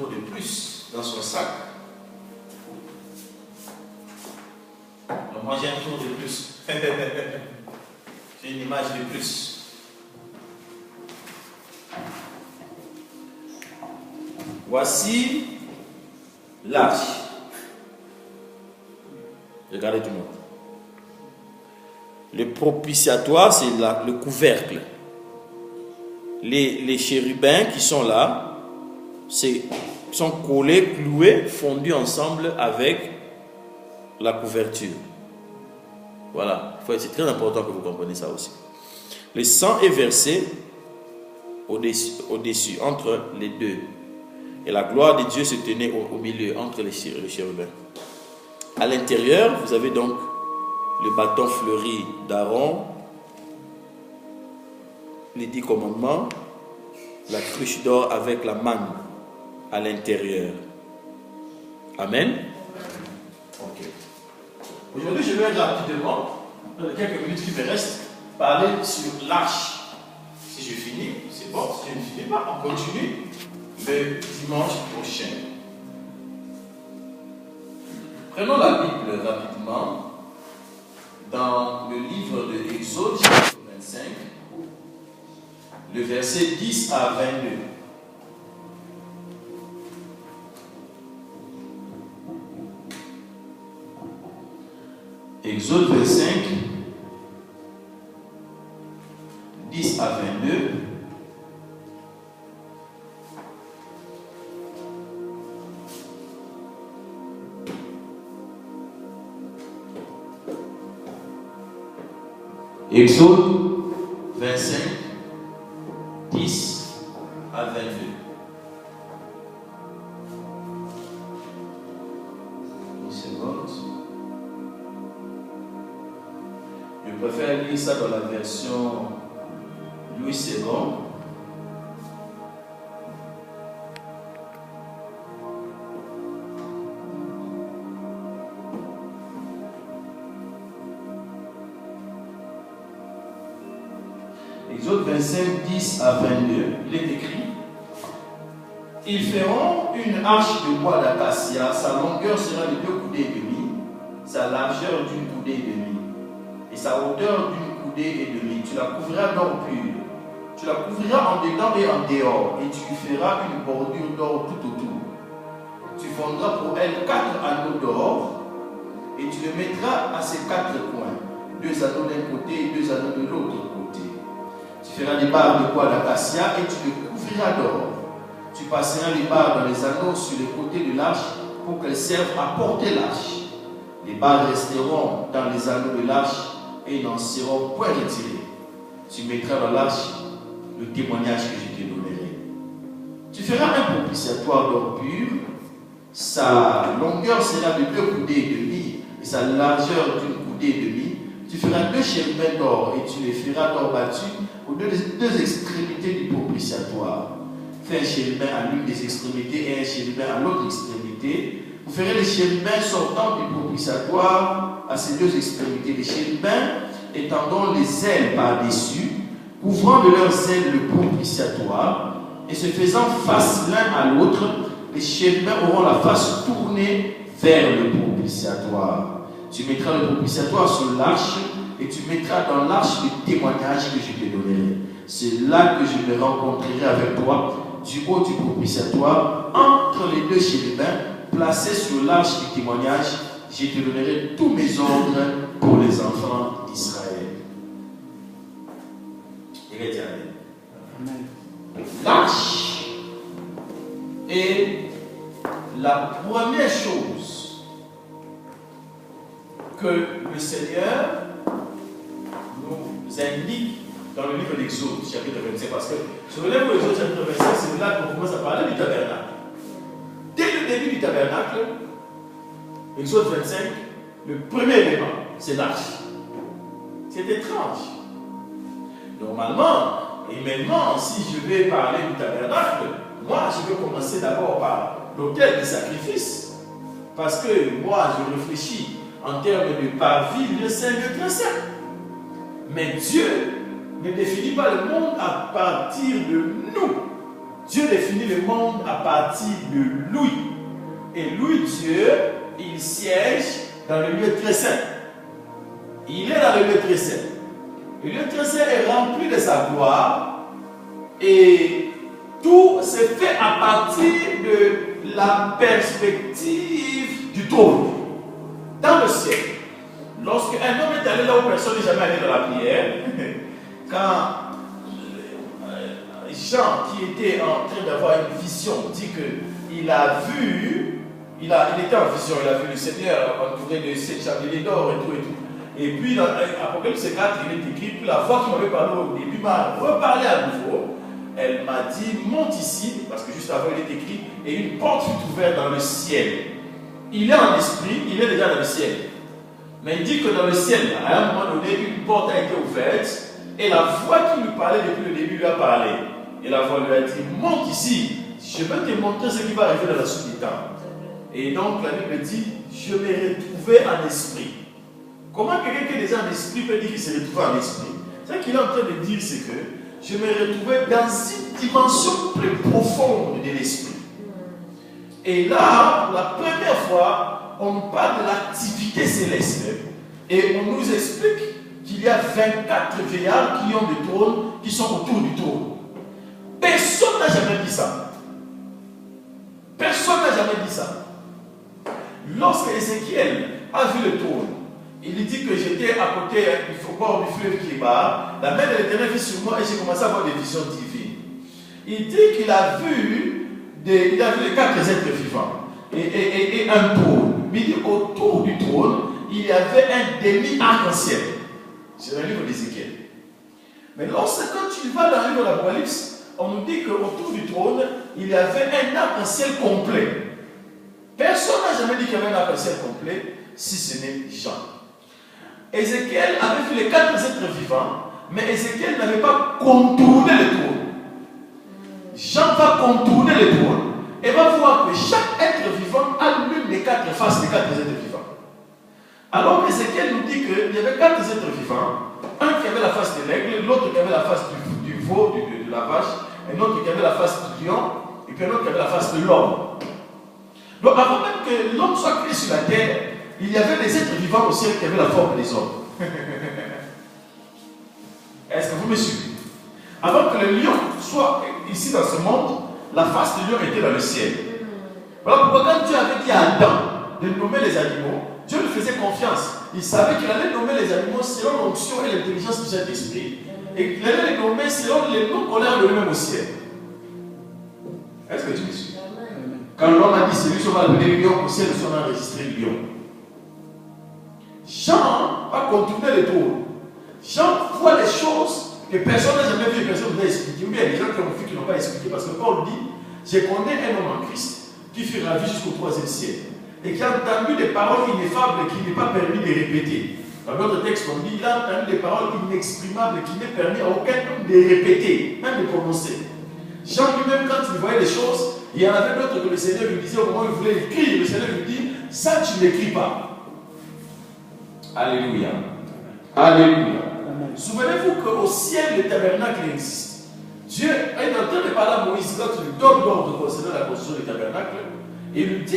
tour de plus dans son sac. Donc moi j'ai un tour de plus. J'ai une image de plus. Voici l'arche. Regardez tout le monde. Le propitiatoire, c'est le couvercle. Les chérubins qui sont là, sont collés, cloués, fondus ensemble avec la couverture. Voilà, c'est très important que vous compreniez ça aussi. Le sang est versé au-dessus, entre les deux. Et la gloire de Dieu se tenait au milieu, entre les chérubins. À l'intérieur, vous avez donc le bâton fleuri d'Aaron, les 10 commandements, la cruche d'or avec la manne à l'intérieur. Amen. Ok. Aujourd'hui, je vais rapidement, dans les quelques minutes qui me restent, parler sur l'arche. Si je finis, c'est bon. Si je ne finis pas, on continue le dimanche prochain. Prenons la Bible rapidement dans le livre de Exode, chapitre 25, le verset 10 à 22. Exode 25, 10 à 22. Exode 25, 10 à 22. Une seconde. Je préfère lire ça dans la version Louis II. Exode 25, 10 à 22, il est écrit: ils feront une arche de bois d'acacia, sa longueur sera de 2 coudées et demie, sa largeur d'une coudée et demie, et sa hauteur d'une coudée et demie. Tu la couvriras d'or pur. Tu la couvriras en dedans et en dehors, et tu lui feras une bordure d'or tout autour. Tu fondras pour elle 4 anneaux d'or, et tu les mettras à ses 4 coins, 2 anneaux d'un côté et 2 anneaux de l'autre côté. Tu feras des barres de bois d'acacia et tu les couvriras d'or. Tu passeras les barres dans les anneaux sur les côtés de l'arche pour qu'elles servent à porter l'arche. Les barres resteront dans les anneaux de l'arche et n'en seront point retirées. Tu mettras dans l'arche le témoignage que je te donnerai. Tu feras un propitiatoire d'or pur. Sa longueur sera de 2 coudées et demie et sa largeur d'une coudée et demie. Tu feras 2 chérubins d'or et tu les feras d'or battu aux deux extrémités du propitiatoire. Fais un chérubin à l'une des extrémités et un chérubin à l'autre extrémité. Vous ferez les chérubins sortant du propitiatoire à ces 2 extrémités. Les chérubins étendant les ailes par-dessus, couvrant de leurs ailes le propitiatoire et se faisant face l'un à l'autre. Les chérubins auront la face tournée vers le propitiatoire. Tu mettras le propitiatoire sur l'arche et tu mettras dans l'arche le témoignage que je te donnerai. C'est là que je me rencontrerai avec toi du haut du propitiatoire entre les 2 chérubins placés sur l'arche du témoignage. Je te donnerai tous mes ordres pour les enfants d'Israël. L'arche est la première chose que le Seigneur nous indique dans le livre d'Exode, chapitre 25, parce que, souvenez-vous, Exode chapitre 25, c'est là qu'on commence à parler du tabernacle. Dès le début du tabernacle, Exode 25, le premier élément, c'est l'arche. C'est étrange. Normalement, et maintenant, si je vais parler du tabernacle, moi, je vais commencer d'abord par l'autel du sacrifice. Parce que moi, je réfléchis en termes de parvis, le Saint, le très saint. Mais Dieu ne définit pas le monde à partir de nous. Dieu définit le monde à partir de lui. Et lui, Dieu, il siège dans le lieu très saint. Il est dans le lieu très saint. Le lieu très saint est rempli de sa gloire. Et tout se fait à partir de la perspective du trône. Dans le ciel. Lorsque un homme est allé là où personne n'est jamais allé dans la prière, quand Jean, qui était en train d'avoir une vision, dit qu'il a vu, il était en vision, il a vu le Seigneur entouré de sept chandeliers d'or et tout et tout. Et puis dans Apocalypse 4, il est écrit, puis la voix qui m'avait parlé au début m'a reparlé à nouveau. Elle m'a dit, monte ici, parce que juste avant il est écrit, et une porte fut ouverte dans le ciel. Il est en esprit, il est déjà dans le ciel. Mais il dit que dans le ciel, à un moment donné, une porte a été ouverte, et la voix qui lui parlait depuis le début lui a parlé. Et la voix lui a dit, monte ici, je vais te montrer ce qui va arriver dans la suite des temps. Et donc la Bible dit, je m'ai retrouvé en esprit. Comment quelqu'un qui est déjà en esprit peut dire qu'il s'est retrouvé en esprit? Ce qu'il est en train de dire, c'est que je me retrouvais dans une dimension plus profonde de l'esprit. Et là, pour la première fois, on parle de l'activité céleste. Et on nous explique qu'il y a 24 vieillards qui ont des trônes, qui sont autour du trône. Personne n'a jamais dit ça. Personne n'a jamais dit ça. Lorsque Ézéchiel a vu le trône, il dit que j'étais à côté du bord du fleuve qui est bas, la main de l'Éternel vit sur moi et j'ai commencé à avoir des visions divines. Il dit qu'il a vu les 4 êtres vivants et un trône. Mais il dit autour du trône, il y avait un demi-arc-en-ciel. C'est dans le livre d'Ézéchiel. Mais lorsque tu vas dans le livre d'Apocalypse, on nous dit qu'autour du trône, il y avait un arc-en-ciel complet. Personne n'a jamais dit qu'il y avait un arc-en-ciel complet, si ce n'est Jean. Ézéchiel avait vu les 4 êtres vivants, mais Ézéchiel n'avait pas contourné le trône. Jean va contourner le trône et va voir que chaque être vivant a l'une des 4 faces des 4 êtres vivants. Alors Ézéchiel nous dit qu'il y avait 4 êtres vivants, un qui avait la face de l'aigle, l'autre qui avait la face du veau, de la vache, un autre qui avait la face du lion, et puis un autre qui avait la face de l'homme. Donc avant même que l'homme soit créé sur la terre, il y avait des êtres vivants au ciel qui avaient la forme des hommes. Est-ce que vous me suivez? Avant que le lion soit ici dans ce monde, la face du lion était dans le ciel. Voilà pourquoi quand Dieu avait dit à Adam de nommer les animaux, Dieu lui faisait confiance. Il savait qu'il allait nommer les animaux selon l'onction et l'intelligence du Saint-Esprit. Et qu'il allait les nommer selon les noms qu'on leur donnait même au ciel. Est-ce que tu me suis? Quand l'homme a dit celui qu'on va appeler lion, au ciel, on a enregistré lion. Jean a contourné le trône. Jean voit des choses que personne n'a jamais vues, personne ne n'a expliqué. Ou bien les gens qui ont vu qui n'ont pas expliqué. Parce que Paul dit, j'ai connu un homme en Christ qui fut ravi jusqu'au 3e siècle. Et qui a entendu des paroles ineffables qui n'est pas permis de répéter. Dans notre texte, on dit, il a entendu des paroles inexprimables qui n'est permis à aucun homme de répéter, même de prononcer. Jean lui-même, quand il voyait des choses, il y en avait d'autres que le Seigneur lui disait au moment où il voulait écrire. Le Seigneur lui dit, ça tu n'écris pas. Alléluia. Alléluia. Souvenez-vous qu'au ciel, le tabernacle existe. Dieu est en train de parler à Moïse quand il lui donne l'ordre concernant la construction du tabernacle. Et il lui dit,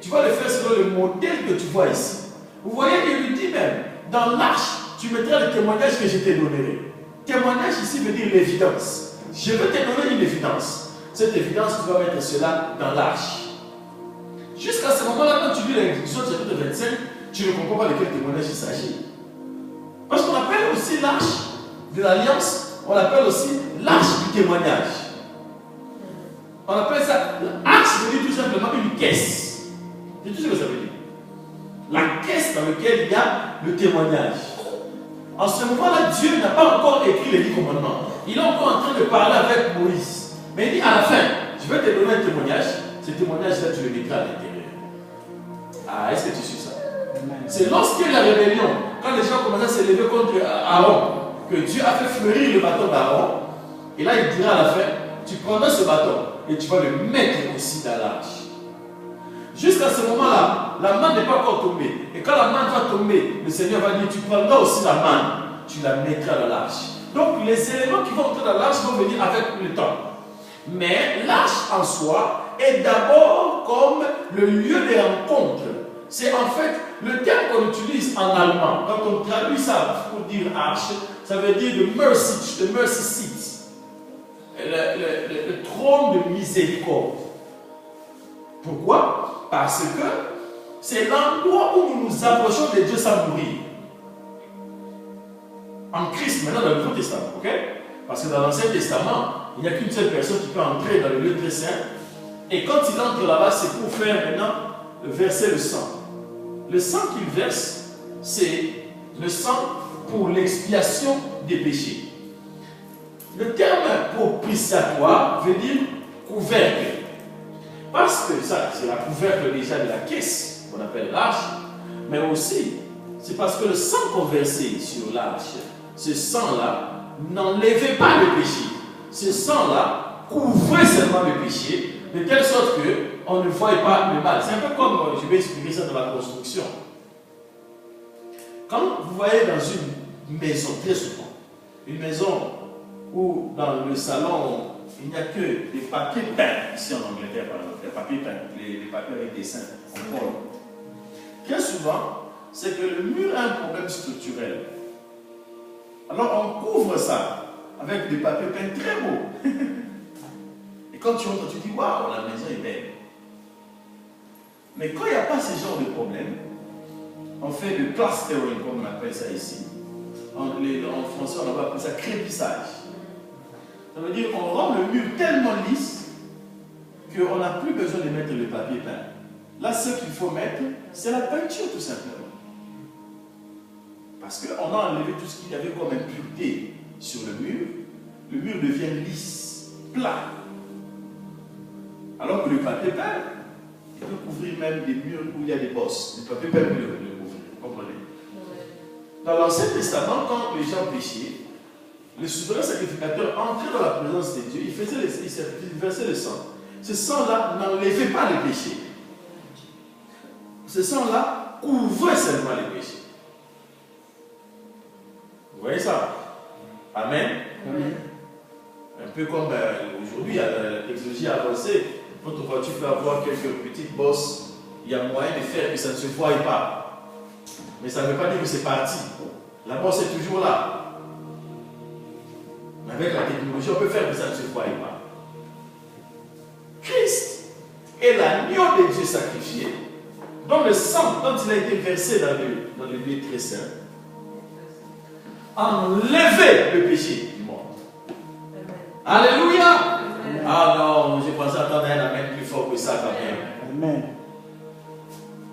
tu vas le faire selon le modèle que tu vois ici. Vous voyez, il lui dit même, dans l'arche, tu mettras le témoignage que je te donnerai. Témoignage ici veut dire l'évidence. Je veux te donner une évidence. Cette évidence, tu vas mettre cela dans l'arche. Jusqu'à ce moment-là, quand tu lis l'Exode chapitre 25, tu ne comprends pas de quel témoignage il s'agit. Parce qu'on appelle aussi l'arche de l'alliance, on appelle aussi l'arche du témoignage. On appelle ça, l'arche veut dire tout simplement une caisse. C'est tout ce que ça veut dire. La caisse dans laquelle il y a le témoignage. En ce moment-là, Dieu n'a pas encore écrit les 10 commandements. Il est encore en train de parler avec Moïse. Mais il dit à la fin, je vais te donner un témoignage. Ce témoignage-là, tu le mettras à l'intérieur. Ah, est-ce que tu suis ça? C'est lorsqu'il y a eu la rébellion, quand les gens commençaient à se lever contre Aaron, que Dieu a fait fleurir le bâton d'Aaron. Et là, il dira à la fin, tu prendras ce bâton et tu vas le mettre aussi dans l'arche. Jusqu'à ce moment-là, la manne n'est pas encore tombée. Et quand la manne va tomber, le Seigneur va dire, tu prendras aussi la manne, tu la mettras dans l'arche. Donc les éléments qui vont entrer dans l'arche vont venir avec le temps. Mais l'arche en soi est d'abord comme le lieu des rencontres. C'est en fait le terme qu'on utilise en allemand. Quand on traduit ça pour dire arche, ça veut dire the mercy seat. Le trône de miséricorde. Pourquoi? Parce que c'est l'endroit où nous nous approchons de Dieu sans mourir. En Christ, maintenant dans le Nouveau Testament, ok? Parce que dans l'Ancien Testament, il n'y a qu'une seule personne qui peut entrer dans le lieu très saint. Et quand il entre là-bas, c'est pour faire maintenant verser le sang. Le sang qu'il verse, c'est le sang pour l'expiation des péchés. Le terme propitiatoire veut dire couvercle. Parce que ça, c'est la couvercle déjà de la caisse, qu'on appelle l'arche, mais aussi, c'est parce que le sang qu'on versait sur l'arche, ce sang-là n'enlevait pas le péché. Ce sang-là couvrait seulement le péché, de telle sorte qu'on ne voyait pas le mal. C'est un peu comme, je vais expliquer ça dans la construction. Quand vous voyez dans une maison, très souvent, une maison où dans le salon, il n'y a que des papiers peints, ici en Angleterre par exemple, les papiers peints, les papiers avec des dessins en colle. Très souvent, c'est que le mur a un problème structurel. Alors on couvre ça avec des papiers peints très beaux. Et quand tu rentres, tu dis waouh, la maison est belle. Mais quand il n'y a pas ce genre de problème, on fait du plastering, comme on appelle ça ici. En français, on va appeler ça crépissage. Ça veut dire qu'on rend le mur tellement lisse qu'on n'a plus besoin de mettre le papier peint. Là, ce qu'il faut mettre, c'est la peinture tout simplement. Parce qu'on a enlevé tout ce qu'il y avait comme impureté sur le mur devient lisse, plat. Alors que le papier peint, il peut couvrir même des murs où il y a des bosses. Le papier peint peut le couvrir, vous comprenez? Dans l'Ancien Testament, quand les gens péchaient, le souverain sacrificateur entrait dans la présence de Dieu, il versait le sang. Ce sang-là n'enlevait pas les péchés. Ce sang-là couvrait seulement les péchés. Vous voyez ça? Amen. Amen. Un peu comme aujourd'hui, la technologie avancée, votre voiture peut avoir quelques petites bosses, il y a moyen de faire que ça ne se voie pas. Mais ça ne veut pas dire que c'est parti. La bosse est toujours là. Mais avec la technologie, on peut faire que ça ne se voie pas. Christ est l'agneau de Dieu sacrifié, dont le sang, quand il a été versé dans le lieu très saint, enlevait le péché du monde. Amen. Alléluia. Amen. Ah non, je pensais attendre un amen plus fort que ça quand même. Amen.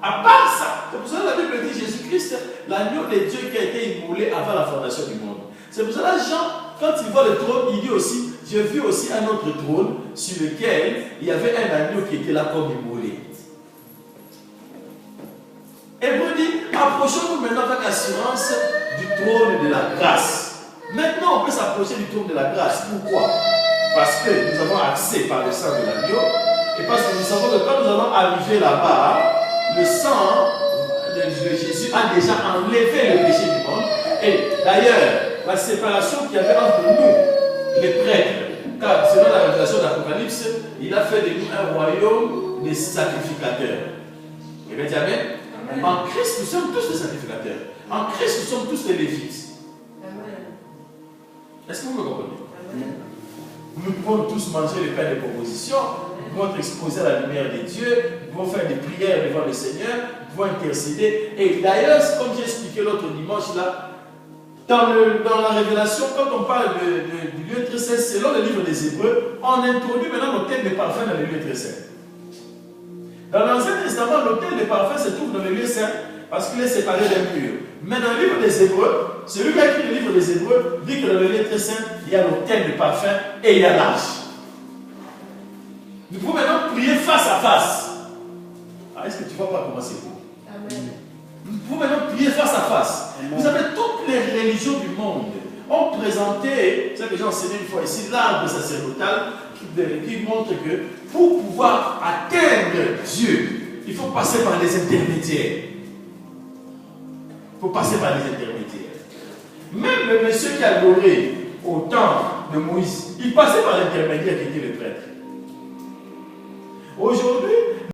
À part ça, c'est pour ça que la Bible dit Jésus-Christ, l'agneau de Dieu qui a été immolé avant la fondation du monde. C'est pour ça que Jean, quand il voit le trône, il dit aussi, j'ai vu aussi un autre trône sur lequel il y avait un agneau qui était là comme immolé. Hébreu dit, approchons-nous maintenant avec assurance du trône de la grâce. Maintenant, on peut s'approcher du trône de la grâce. Pourquoi? Parce que nous avons accès par le sang de l'agneau et parce que nous savons que quand nous allons arriver là-bas, le sang de Jésus a déjà enlevé le péché du monde. Et d'ailleurs, la séparation qu'il y avait entre nous, les prêtres, car selon la révélation d'Apocalypse, il a fait de nous un royaume des sacrificateurs. Et bien, amen. En Christ, nous sommes tous des sacrificateurs. En Christ, nous sommes tous des lévites. Est-ce que vous me comprenez? Amen. Nous pouvons tous manger le pain de proposition, nous pouvons être exposés à la lumière de Dieu, nous pouvons faire des prières devant le Seigneur, nous pouvons intercéder. Et d'ailleurs, comme j'ai expliqué l'autre dimanche là, dans la révélation, quand on parle du lieu très saint, selon le livre des Hébreux, on introduit maintenant l'autel de parfum dans le lieu très saint. Dans l'Ancien Testament, l'autel de parfum se trouve dans le lieu saint parce qu'il est séparé d'un mur. Mais dans le livre des Hébreux, celui qui a écrit le livre des Hébreux dit que dans le lieu très saint, il y a l'autel de parfum et il y a l'arche. Nous pouvons maintenant prier face à face. Ah, est-ce que tu ne vois pas comment c'est beau? Amen. Nous pouvons maintenant prier face à face. Amen. Vous savez, toutes les religions du monde ont présenté, c'est ce que j'ai enseigné une fois ici, l'arbre sacerdotal qui montre que pour pouvoir atteindre Dieu, il faut passer par les intermédiaires. Il faut passer par les intermédiaires. Même le monsieur qui a adoré au temple de Moïse. Il passait par l'intermédiaire qui était le prêtre. Aujourd'hui,